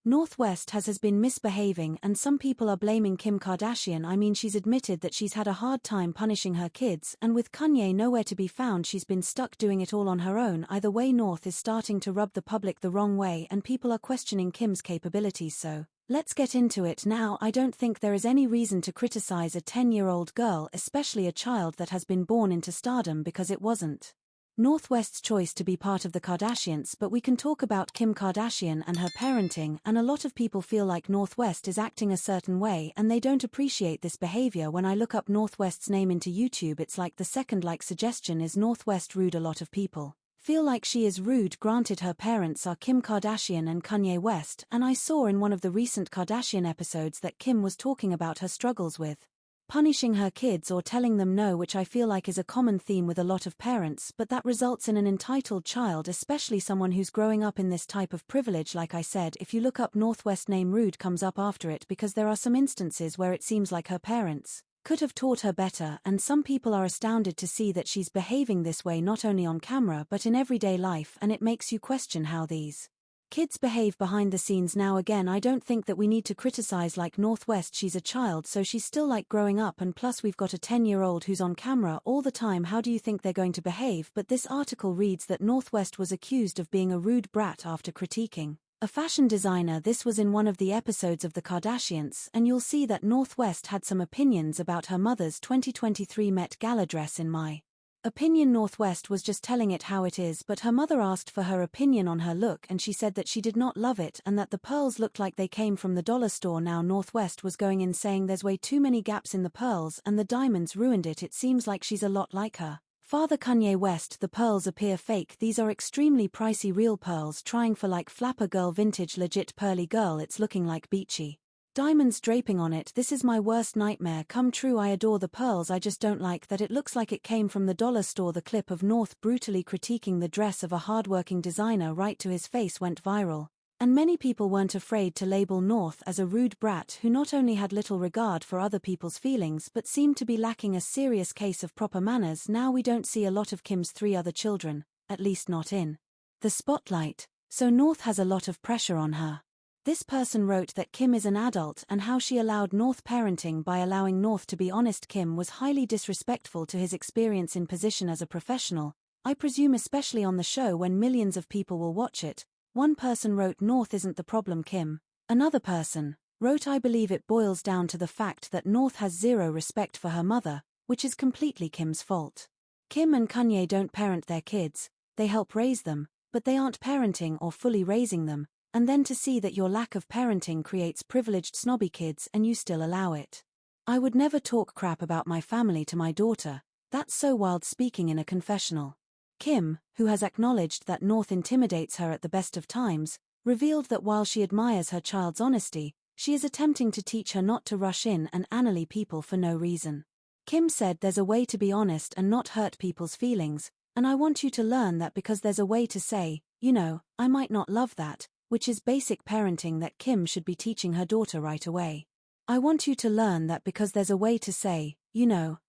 North West has been misbehaving and some people are blaming Kim Kardashian. I mean, she's admitted that she's had a hard time punishing her kids, and with Kanye nowhere to be found she's been stuck doing it all on her own. Either way, North is starting to rub the public the wrong way and people are questioning Kim's capabilities. So, let's get into it now. I don't think there is any reason to criticize a 10-year-old girl, especially a child that has been born into stardom, because it wasn't North West's choice to be part of the Kardashians. But we can talk about Kim Kardashian and her parenting, and a lot of people feel like North West is acting a certain way and they don't appreciate this behavior. When I look up North West's name into YouTube, it's like the second suggestion is North West rude. A lot of people feel like she is rude. Granted, her parents are Kim Kardashian and Kanye West, and I saw in one of the recent Kardashian episodes that Kim was talking about her struggles with punishing her kids or telling them no, which I feel like is a common theme with a lot of parents, but that results in an entitled child, especially someone who's growing up in this type of privilege. Like I said, if you look up North West, name rude comes up after it, because there are some instances where it seems like her parents could have taught her better, and some people are astounded to see that she's behaving this way not only on camera but in everyday life, and it makes you question how these kids behave behind the scenes. Now again, I don't think that we need to criticize like North West. She's a child, so she's still growing up, and plus we've got a 10-year-old who's on camera all the time. How do you think they're going to behave? But this article reads that North West was accused of being a rude brat after critiquing a fashion designer. This was in one of the episodes of the Kardashians, and you'll see that North West had some opinions about her mother's 2023 Met Gala dress. In my opinion, North West was just telling it how it is, but her mother asked for her opinion on her look and she said that she did not love it and that the pearls looked like they came from the dollar store. Now North West was going in saying there's way too many gaps in the pearls and the diamonds ruined it. It seems like she's a lot like her father Kanye West. The pearls appear fake. These are extremely pricey real pearls, trying for flapper girl vintage legit pearly girl. It's looking like beachy diamonds draping on it. This is my worst nightmare come true. I adore the pearls, I just don't like that it looks like it came from the dollar store. The clip of North brutally critiquing the dress of a hardworking designer right to his face went viral, and many people weren't afraid to label North as a rude brat who not only had little regard for other people's feelings but seemed to be lacking a serious case of proper manners. Now we don't see a lot of Kim's 3 other children, at least not in the spotlight, so North has a lot of pressure on her. This person wrote that Kim is an adult and how she allowed North parenting by allowing North to be honest. Kim was highly disrespectful to his experience in position as a professional, I presume especially on the show when millions of people will watch it. One person wrote North isn't the problem, Kim. Another person wrote I believe it boils down to the fact that North has zero respect for her mother, which is completely Kim's fault. Kim and Kanye don't parent their kids, they help raise them, but they aren't parenting or fully raising them. And then to see that your lack of parenting creates privileged snobby kids and you still allow it. I would never talk crap about my family to my daughter, that's so wild. Speaking in a confessional, Kim, who has acknowledged that North intimidates her at the best of times, revealed that while she admires her child's honesty, she is attempting to teach her not to rush in and annul people for no reason. Kim said there's a way to be honest and not hurt people's feelings, and I want you to learn that because there's a way to say, I might not love that, which is basic parenting that Kim should be teaching her daughter right away. I want you to learn that because there's a way to say,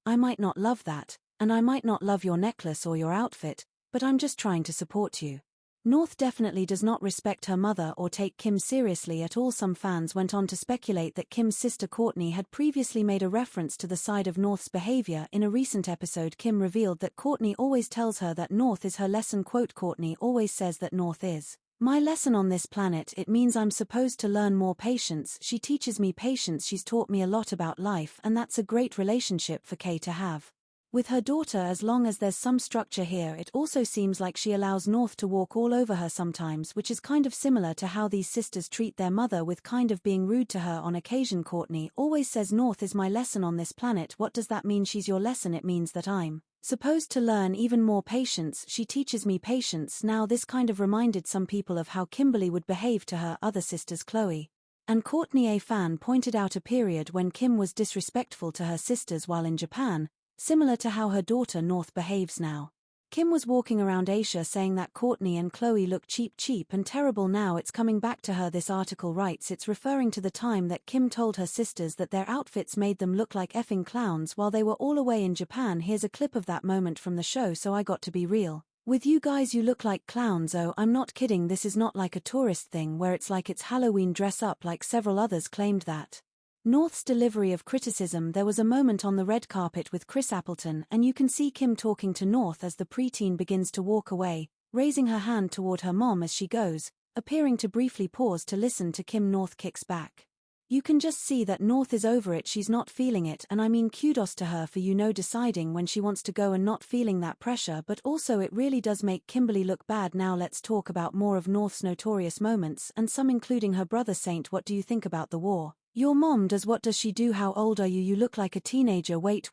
I might not love that, and I might not love your necklace or your outfit, but I'm just trying to support you. North definitely does not respect her mother or take Kim seriously at all. Some fans went on to speculate that Kim's sister Kourtney had previously made a reference to the side of North's behavior. In a recent episode, Kim revealed that Kourtney always tells her that North is her lesson. Quote, Kourtney always says that North is my lesson on this planet. It means I'm supposed to learn more patience. She teaches me patience. She's taught me a lot about life, and that's a great relationship for Kay to have with her daughter. As long as there's some structure here, it also seems like she allows North to walk all over her sometimes, which is kind of similar to how these sisters treat their mother, with kind of being rude to her on occasion. Kourtney always says North is my lesson on this planet. What does that mean? She's your lesson? It means that I'm supposed to learn even more patience. She teaches me patience. Now this kind of reminded some people of how Kimberly would behave to her other sisters Khloe and Kourtney. A fan pointed out a period when Kim was disrespectful to her sisters while in Japan, similar to how her daughter North behaves now. Kim was walking around Asia saying that Kourtney and Khloe look cheap and terrible. Now it's coming back to her. This article writes it's referring to the time that Kim told her sisters that their outfits made them look like effing clowns while they were all away in Japan. Here's a clip of that moment from the show. So I got to be real. With you guys you look like clowns. Oh, I'm not kidding, this is not like a tourist thing where it's like it's Halloween dress up like several others claimed that. North's delivery of criticism. There was a moment on the red carpet with Chris Appleton and you can see Kim talking to North as the preteen begins to walk away, raising her hand toward her mom as she goes, appearing to briefly pause to listen to Kim. North kicks back. You can just see that North is over it, she's not feeling it, and I mean kudos to her for deciding when she wants to go and not feeling that pressure, but also it really does make Kimberly look bad. Now let's talk about more of North's notorious moments and some including her brother Saint. What do you think about the war? Your mom does. What does she do? How old are you? You look like a teenager. Wait,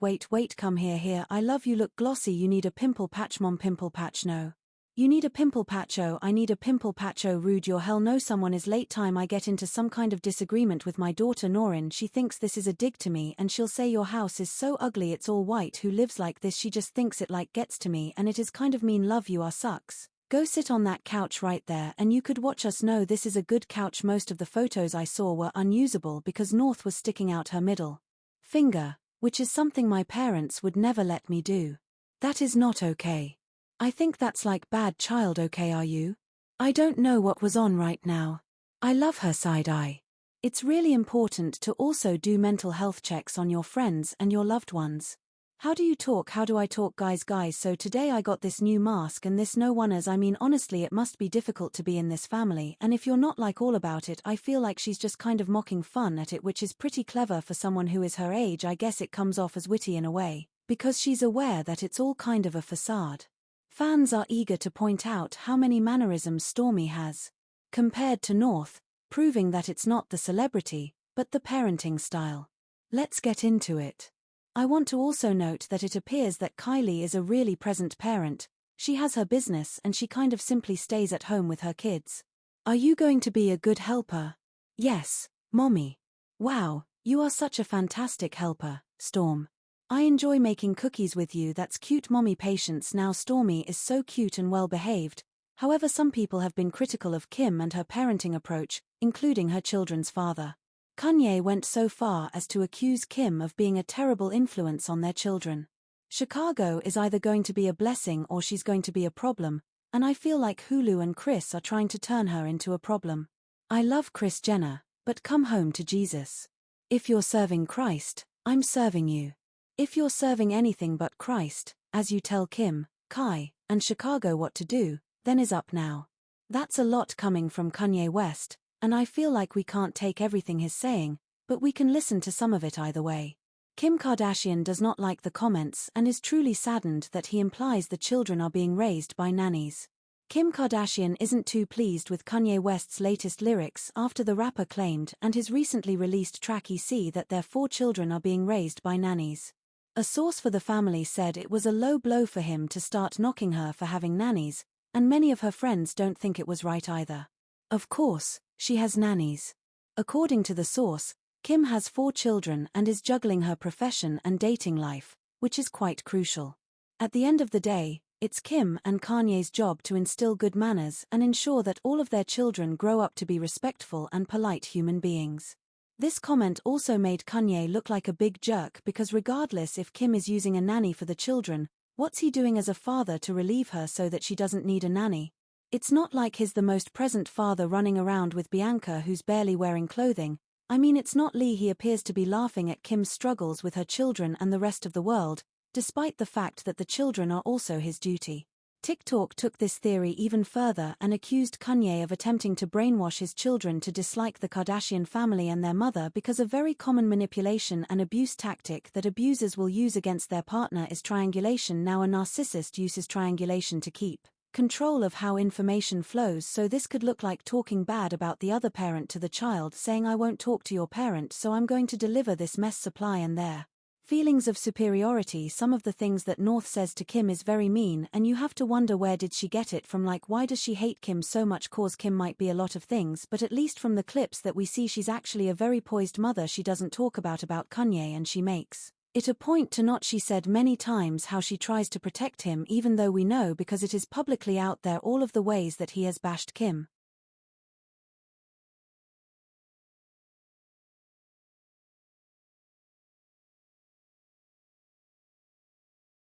come here. I love you, look glossy. You need a pimple patch. Mom, pimple patch? No. You need a pimple patch. Oh, I need a pimple patch. Oh, rude. Your hell no. Someone is late. Time I get into some kind of disagreement with my daughter Noreen. She thinks this is a dig to me and she'll say your house is so ugly, it's all white. Who lives like this? She just thinks it like gets to me and it is kind of mean. Love, you are sucks. Go sit on that couch right there and you could watch us. No, this is a good couch. Most of the photos I saw were unusable because North was sticking out her middle finger, which is something my parents would never let me do. That is not okay. I think that's like bad child. Okay, are you? I don't know what was on right now. I love her side eye. It's really important to also do mental health checks on your friends and your loved ones. How do you talk? How do I talk? Guys, so today I got this new mask and this no one as I mean honestly it must be difficult to be in this family, and if you're not like all about it, I feel like she's just kind of mocking fun at it, which is pretty clever for someone who is her age. I guess it comes off as witty in a way, because she's aware that it's all kind of a facade. Fans are eager to point out how many mannerisms Stormi has, compared to North, proving that it's not the celebrity, but the parenting style. Let's get into it. I want to also note that it appears that Kylie is a really present parent. She has her business and she kind of simply stays at home with her kids. Are you going to be a good helper? Yes, mommy. Wow, you are such a fantastic helper, Storm. I enjoy making cookies with you. That's cute, mommy. Patience. Now Stormi is so cute and well behaved. However, some people have been critical of Kim and her parenting approach, including her children's father. Kanye went so far as to accuse Kim of being a terrible influence on their children. Chicago is either going to be a blessing or she's going to be a problem, and I feel like Hulu and Kris are trying to turn her into a problem. I love Kris Jenner, but come home to Jesus. If you're serving Christ, I'm serving you. If you're serving anything but Christ, as you tell Kim, Kai, and Chicago what to do, then is up now. That's a lot coming from Kanye West, and I feel like we can't take everything he's saying, but we can listen to some of it either way. Kim Kardashian does not like the comments and is truly saddened that he implies the children are being raised by nannies. Kim Kardashian isn't too pleased with Kanye West's latest lyrics after the rapper claimed and his recently released track EC that their 4 children are being raised by nannies. A source for the family said it was a low blow for him to start knocking her for having nannies, and many of her friends don't think it was right either. Of course, she has nannies. According to the source, Kim has 4 children and is juggling her profession and dating life, which is quite crucial. At the end of the day, it's Kim and Kanye's job to instill good manners and ensure that all of their children grow up to be respectful and polite human beings. This comment also made Kanye look like a big jerk because regardless if Kim is using a nanny for the children, what's he doing as a father to relieve her so that she doesn't need a nanny? It's not like he's the most present father running around with Bianca who's barely wearing clothing. I mean, it's not Lee. He appears to be laughing at Kim's struggles with her children and the rest of the world, despite the fact that the children are also his duty. TikTok took this theory even further and accused Kanye of attempting to brainwash his children to dislike the Kardashian family and their mother because a very common manipulation and abuse tactic that abusers will use against their partner is triangulation. Now a narcissist uses triangulation to keep control of how information flows, so this could look like talking bad about the other parent to the child, saying I won't talk to your parent so I'm going to deliver this mess supply and there. Feelings of superiority. Some of the things that North says to Kim is very mean and you have to wonder where did she get it from, like why does she hate Kim so much? Cause Kim might be a lot of things, but at least from the clips that we see she's actually a very poised mother. She doesn't talk about Kanye and she makes it a point to not. She said many times how she tries to protect him even though we know because it is publicly out there all of the ways that he has bashed Kim.